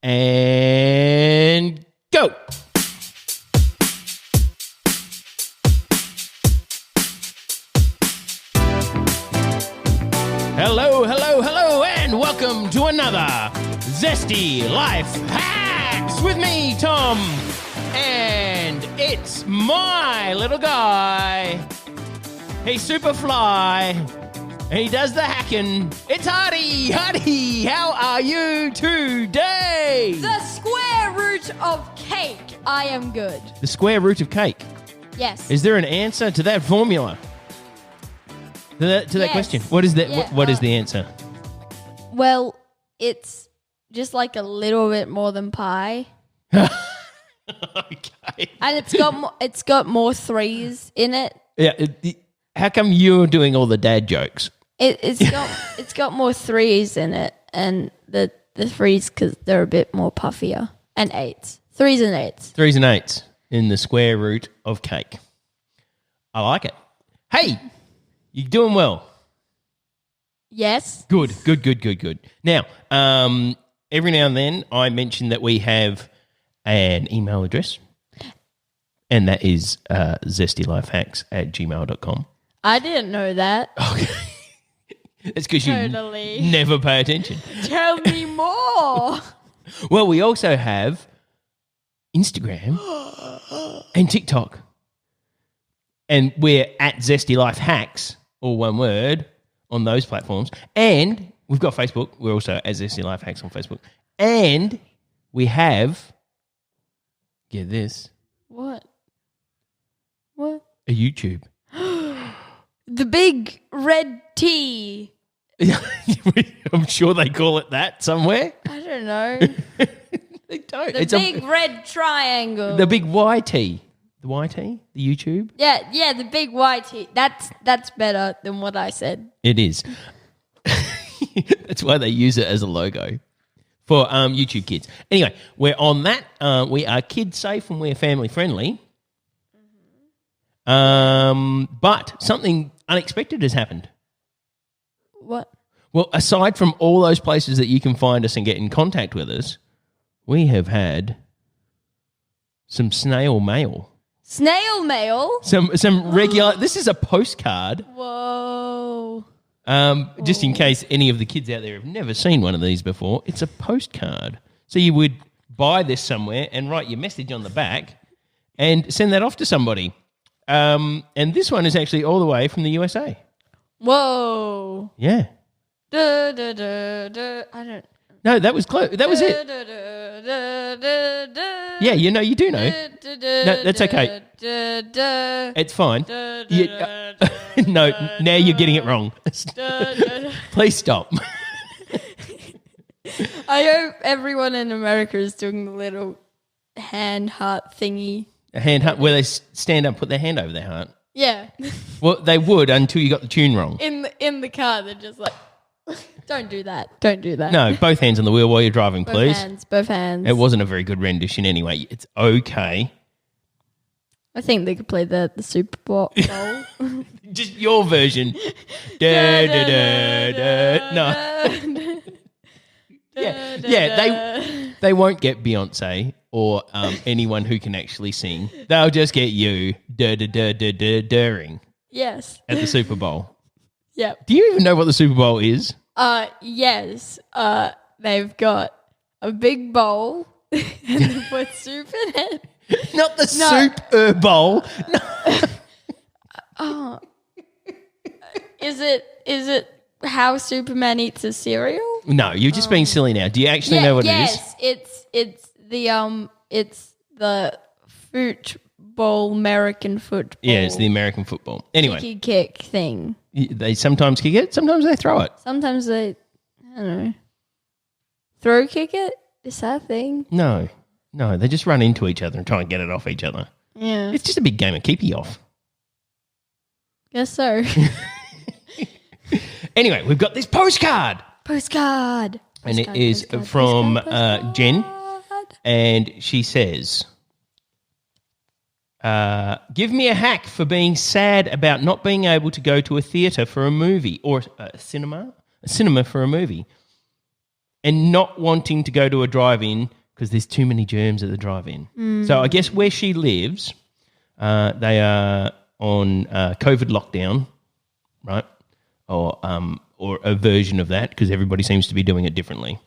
And go. Hello, hello, hello, and welcome to another Zesty Life Hacks with me, Tom. And it's my little guy. He's super fly, and he does the hacking. It's Hardy. Hardy, how are you today? The square root of cake. I am good. The square root of cake. Yes. Is there an answer to that formula? To that Yes. question? What is that? Yeah, What is the answer? Well, it's just like a little bit more than pi, Okay. and it's got more threes in it. Yeah. How come you're doing all the dad jokes? It's got more threes in it, and the threes because they're a bit more puffier, and eights, threes and eights. 3s and 8s in the square root of cake. I like it. Hey, you're doing well. Yes. Good. Now, every now and then I mention that we have an email address, and that is zestylifehacks@gmail.com. I didn't know that. Okay. It's because Totally. you never pay attention. Tell me more. Well, we also have Instagram and TikTok. And we're at Zesty Life Hacks, all one word, on those platforms. And we've got Facebook. We're also at Zesty Life Hacks on Facebook. And we have, get this, What? a YouTube. The big red T. I'm sure they call it that somewhere. I don't know. They don't. The big red triangle. The big YT. The YT? The YouTube? Yeah, the big YT. That's better than what I said. It is. That's why they use it as a logo for YouTube Kids. Anyway, we're on that. We are kid safe and we're family friendly. But something unexpected has happened. What? Well, aside from all those places that you can find us and get in contact with us, we have had some snail mail. Snail mail? Some regular. This is a postcard. Whoa. Just in case any of the kids out there have never seen one of these before, it's a postcard. So you would buy this somewhere and write your message on the back and send that off to somebody. And this one is actually all the way from the USA. Whoa. Yeah. I don't. No, that was close. That was it. Yeah, you do know. No, that's okay. It's fine. No, now you're getting it wrong. Please stop. I hope everyone in America is doing the little hand heart thingy. A hand heart where they stand up, put their hand over their heart. Yeah. Well, they would until you got the tune wrong. In the car, they're just like, don't do that. Don't do that. No, both hands on the wheel while you're driving, please. Both hands. It wasn't a very good rendition anyway. It's okay. I think they could play the Super Bowl. Just your version. Da, da, da, da. No. Yeah, they won't get Beyonce or anyone who can actually sing. They'll just get you during Yes. at the Super Bowl. Yep. Do you even know what the Super Bowl is? Yes. They've got a big bowl and they put soup in it. Not the Super Bowl. No. Is it how Superman eats his cereal? No, you're just being silly now. Do you actually know what it is? Yes, it's the football, American football. Yeah, it's the American football. Anyway, kicky kick thing. they sometimes kick it, sometimes they throw it. Sometimes they, I don't know, throw kick it. Is that a thing? No, they just run into each other and try and get it off each other. Yeah, It's just a big game of keepy off. guess so. Anyway, we've got this postcard. Postcard. And it is from Jen. And she says, give me a hack for being sad about not being able to go to a theatre for a movie or a cinema for a movie. and not wanting to go to a drive-in because there's too many germs at the drive-in. So I guess where she lives, they are on COVID lockdown, right? Or a version of that, because everybody seems to be doing it differently.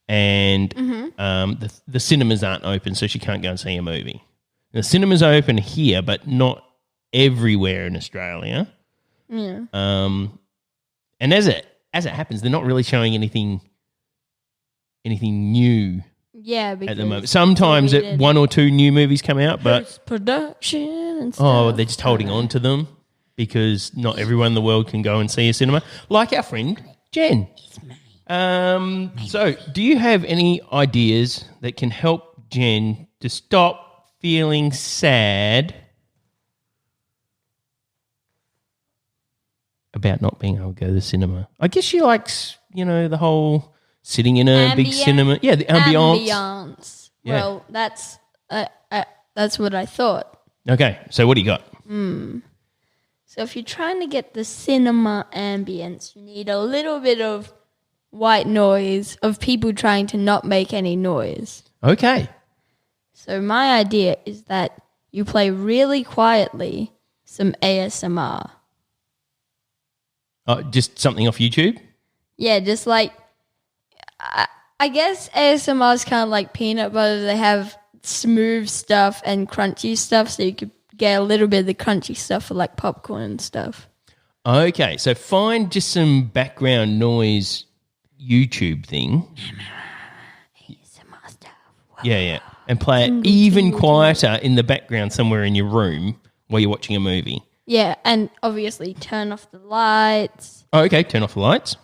And the cinemas aren't open, so she can't go and see a movie. The cinemas are open here, but not everywhere in Australia. Yeah. And as it happens, they're not really showing anything new Yeah, because at the moment. Sometimes one or two new movies come out, but production and stuff. oh, they're just holding on to them because not everyone in the world can go and see a cinema, like our friend Jen. So, do you have any ideas that can help Jen to stop feeling sad about not being able to go to the cinema? I guess she likes, the whole sitting in a big cinema. Yeah, the ambience. Ambience. Yeah. Well, that's what I thought. Okay, so what do you got? So if you're trying to get the cinema ambience, you need a little bit of white noise of people trying to not make any noise. Okay. So my idea is that you play really quietly some ASMR. Just something off YouTube? Yeah, just like, I guess ASMR is kind of like peanut butter. They have smooth stuff and crunchy stuff, so you could get a little bit of the crunchy stuff for like popcorn and stuff. Okay, so find just some background noise YouTube thing. ASMR stuff. Yeah. And play it even quieter in the background somewhere in your room while you're watching a movie. Yeah, and obviously turn off the lights. Oh, okay, turn off the lights.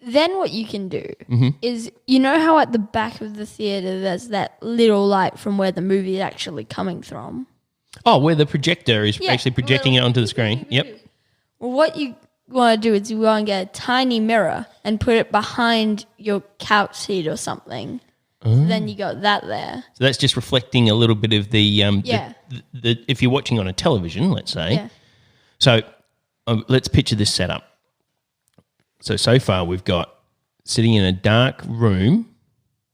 Then what you can do is, you know how at the back of the theatre there's that little light from where the movie is actually coming from? Oh, where the projector is actually projecting it little- onto the screen. Yep. Well, what you want to do is you want to get a tiny mirror and put it behind your couch seat or something. So then you got that there. So that's just reflecting a little bit of the Yeah. the if you're watching on a television, let's say. Yeah. So let's picture this setup. So far we've got sitting in a dark room,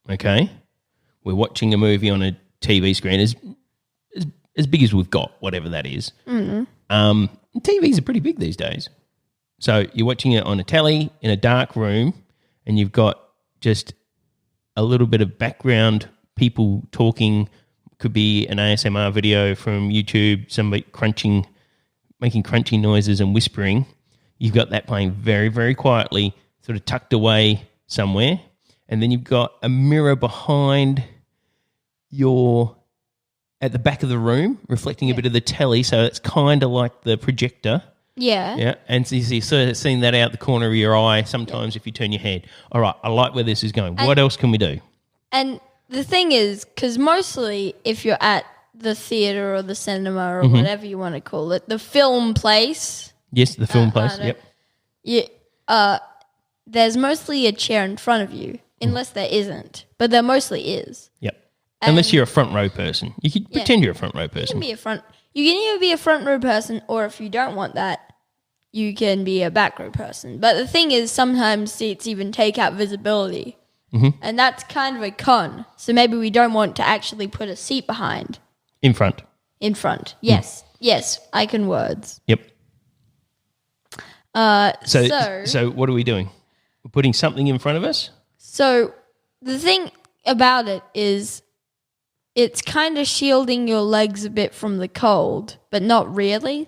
okay? We're watching a movie on a TV screen as big as we've got, whatever that is. TVs are pretty big these days. So you're watching it on a telly in a dark room and you've got just a little bit of background people talking. Could be an ASMR video from YouTube, somebody making crunchy noises and whispering. You've got that playing very, very quietly, sort of tucked away somewhere. And then you've got a mirror behind at the back of the room, reflecting a bit of the telly. So it's kind of like the projector. Yeah. Yeah. And so you're sort of seeing that out the corner of your eye sometimes if you turn your head. All right, I like where this is going. What else can we do? And the thing is, because mostly if you're at the theatre or the cinema or whatever you want to call it, the film place. Yes, the film place. Yep. There's mostly a chair in front of you, unless there isn't. But there mostly is. Yep. Unless you're a front row person. You could pretend you're a front row person. You can either be a front row person, or if you don't want that, you can be a back row person. But the thing is, sometimes seats even take out visibility. And that's kind of a con. So maybe we don't want to actually put a seat behind. In front. In front. Yes. Yes, I can words. Yep. So So what are we doing? We're putting something in front of us? So the thing about it is it's kind of shielding your legs a bit from the cold, but not really.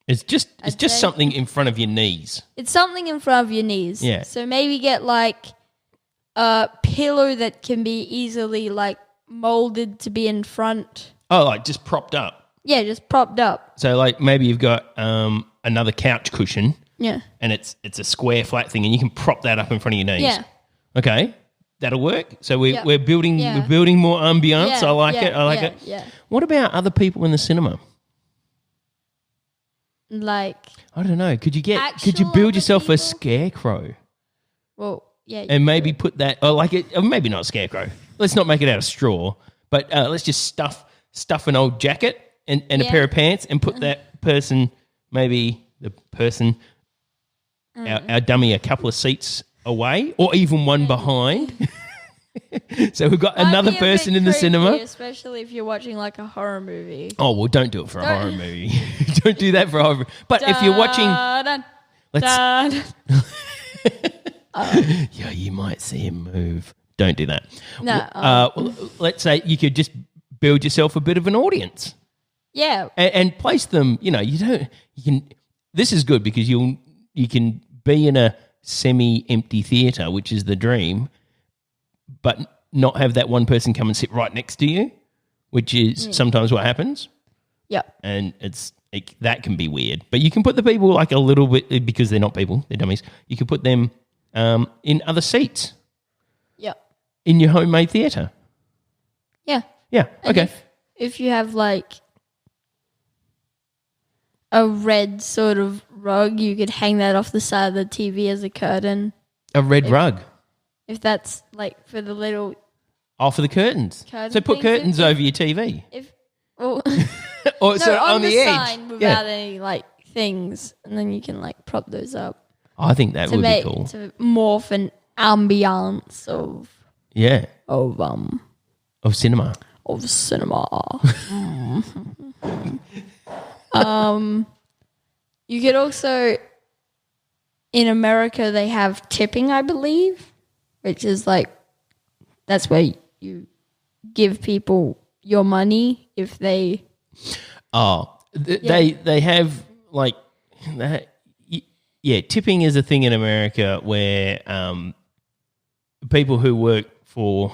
It's just say- something in front of your knees. It's something in front of your knees. Yeah. So maybe get like a pillow that can be easily like molded to be in front. Oh, like just propped up. Yeah, just propped up. So like maybe you've got another couch cushion. Yeah. And it's a square flat thing and you can prop that up in front of your knees. Yeah. Okay. That'll work. So we're building Yeah. we're building more ambience. Yeah, I like yeah, it. I like yeah, it. yeah. What about other people in the cinema? Like, I don't know. Could you Actual build other yourself people? a scarecrow well, yeah. and maybe put that maybe not a scarecrow. Let's not make it out of straw, but let's just stuff an old jacket and a pair of pants and put that person, maybe the person, our dummy, a couple of seats away or even one behind. So we've got another person in the cinema. Especially if you're watching like a horror movie. Oh, well, don't do it for a horror movie. Don't do that for a horror movie. But if you're watching... Yeah, you might see him move. Don't do that. No. Well, let's say you could just build yourself a bit of an audience. Yeah. And place them, this is good because you can be in a semi-empty theatre, which is the dream, but not have that one person come and sit right next to you, which is sometimes what happens. Yep. And that can be weird. But you can put the people like a little bit, because they're not people, they're dummies, you can put them in other seats. Yep. In your homemade theatre. Yeah. Yeah, and okay. If you have like a red sort of rug, you could hang that off the side of the TV as a curtain. A red rug? If that's like for the little... Oh, for the curtains. So put curtains over your TV. Or so on the edge. sign without any like things, and then you can like prop those up. Oh, I think that would be cool. To morph an ambience of... Yeah. Of cinema. Of cinema. You could also, in America, they have tipping, I believe, which is like, that's where you give people your money if they... They have like... Yeah, tipping is a thing in America where people who work for...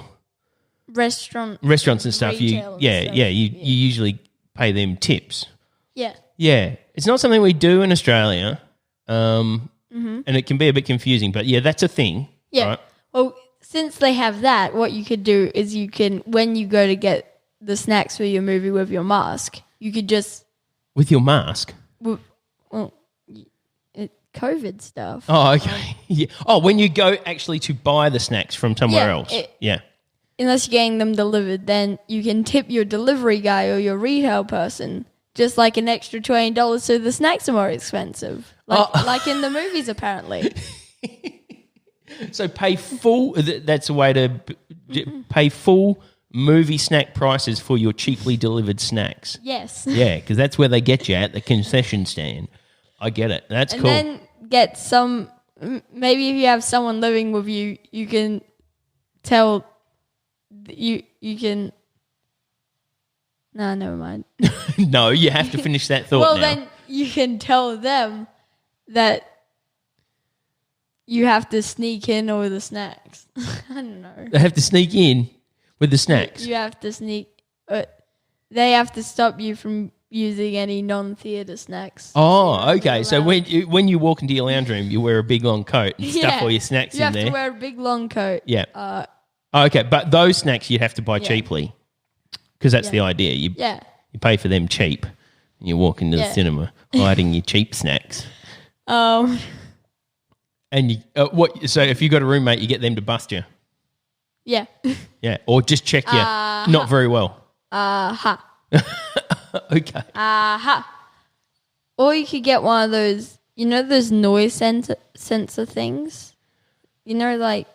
Restaurants and stuff, you usually pay them tips. Yeah. Yeah. It's not something we do in Australia, and it can be a bit confusing, but yeah, that's a thing. Yeah. Right? Well, since they have that, what you could do is you can, when you go to get the snacks for your movie with your mask, you could just... With your mask? COVID stuff. Oh, okay. Yeah. Oh, when you go actually to buy the snacks from somewhere else. Unless you're getting them delivered, then you can tip your delivery guy or your retail person just like an extra $20 so the snacks are more expensive. Like in the movies, apparently. So pay full, that's a way to pay full movie snack prices for your cheaply delivered snacks. Yes. Yeah, because that's where they get you at the concession stand. I get it. That's cool. And then get some, maybe if you have someone living with you, you can tell... You can... No, never mind. No, you have to finish that thought now. Then you can tell them that you have to sneak in with the snacks. I don't know. They have to sneak in with the snacks? You have to sneak... they have to stop you from using any non-theatre snacks. Oh, okay. So when you walk into your lounge room, you wear a big long coat and stuff all your snacks in there. You have to wear a big long coat. Yeah. Okay, but those snacks you'd have to buy cheaply because that's the idea. You pay for them cheap and you walk into the cinema hiding your cheap snacks. And you so if you got a roommate, you get them to bust you? Yeah. Yeah, or just check you not very well. Okay. Or you could get one of those, those noise sensor things? Like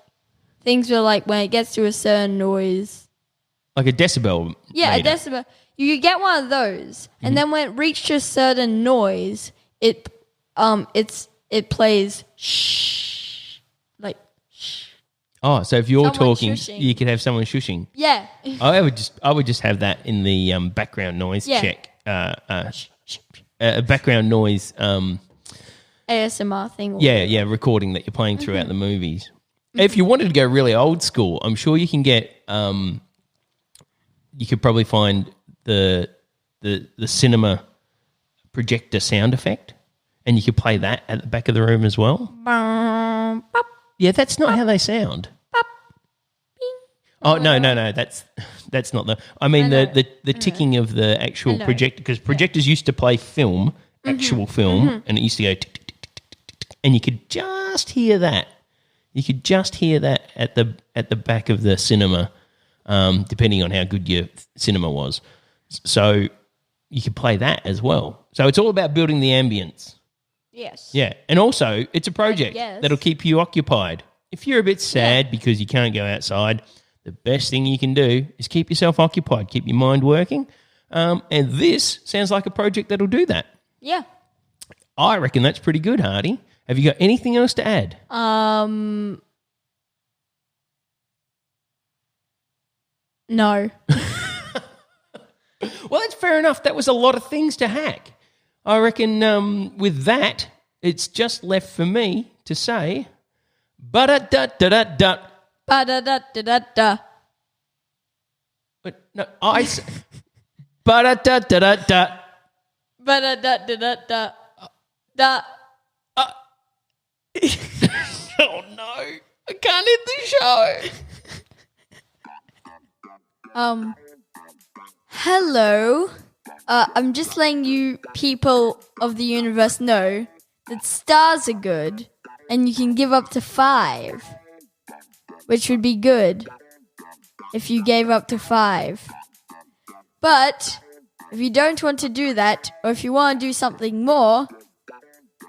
things where like when it gets to a certain noise. Like a decibel Yeah, meter. a decibel. You could get one of those, and then when it reaches a certain noise, it plays shh, like shh. Oh, so if you're Someone talking, shushing. you could have someone shushing. Yeah. I would just have that in the background noise check. Background noise. ASMR thing. Yeah, recording that you're playing throughout the movies. If you wanted to go really old school, I'm sure you can get. You could probably find the cinema projector sound effect, and you could play that at the back of the room as well. Yeah, that's not how they sound. Oh no, that's not the. I mean the ticking of the actual projector, because projectors used to play film, actual film, and it used to go, tick, tick, tick, tick, tick, tick, and you could just hear that. You could just hear that at the back of the cinema, depending on how good your cinema was. So you could play that as well. So it's all about building the ambience. Yes. Yeah, and also it's a project that'll keep you occupied. if you're a bit sad because you can't go outside, the best thing you can do is keep yourself occupied, keep your mind working. And this sounds like a project that'll do that. Yeah. I reckon that's pretty good, Hardy. Have you got anything else to add? No. Well, that's fair enough. That was a lot of things to hack. I reckon with that, it's just left for me to say, ba-da-da-da-da-da. Ba-da-da-da-da-da. But no, I say, ba-da-da-da-da-da. Ba-da-da-da-da-da. Da. Oh, no. I can't end the show. Hello. I'm just letting you people of the universe know that stars are good and you can give up to 5, which would be good if you gave up to 5. But if you don't want to do that, or if you want to do something more,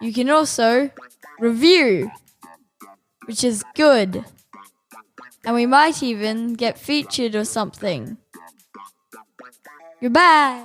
you can also review, which is good. And we might even get featured or something. Goodbye.